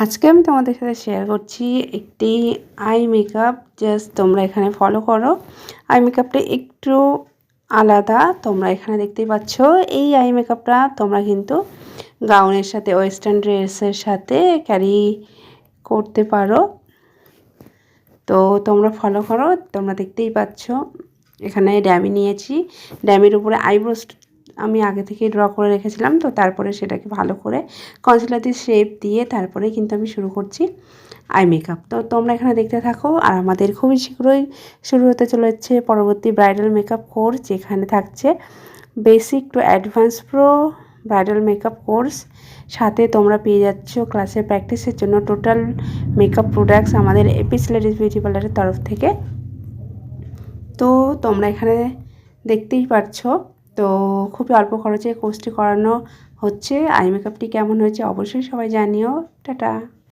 আজকে আমি তোমাদের সাথে শেয়ার করছি একটি আই মেকআপ। জাস্ট তোমরা এখানে ফলো করো। আই মেকআপটা একটু আলাদা, তোমরা এখানে দেখতেই পাচ্ছ। এই আই মেকআপটা তোমরা কিন্তু গাউনের সাথে, ওয়েস্টার্ন ড্রেসের সাথে ক্যারি করতে পারো। তো তোমরা ফলো করো। তোমরা দেখতেই পাচ্ছ এখানে ড্যামি নিয়েছি। ড্যামির উপরে আইব্রোস আমি আগে থেকে ড্র করে রেখেছিলাম, তো তারপরে সেটাকে ভালো করে কনসিলার দিয়ে শেপ দিয়ে তারপরে কিন্তু আমি শুরু করছি আই মেকআপ। তো তোমরা এখানে দেখতে থাকো। আর আমাদের খুবই শীঘ্রই শুরু হতে চলেছে পরবর্তী ব্রাইডাল মেকআপ কোর্স, যেখানে থাকছে basic to advance pro bridal makeup course. সাথে তোমরা পেয়ে যাচ্ছ ক্লাসে প্র্যাকটিসের জন্য টোটাল মেকআপ প্রোডাক্টস আমাদের এপিস লেডিস বিউটি পার্লারের তরফ থেকে। তো তোমরা এখানে দেখতেই পাচ্ছ। তো খুবই অল্প খরচে কোর্সটি করানো হচ্ছে। আই মেকআপটি কেমন হয়েছে অবশ্যই সবাই জানিও। টাটা।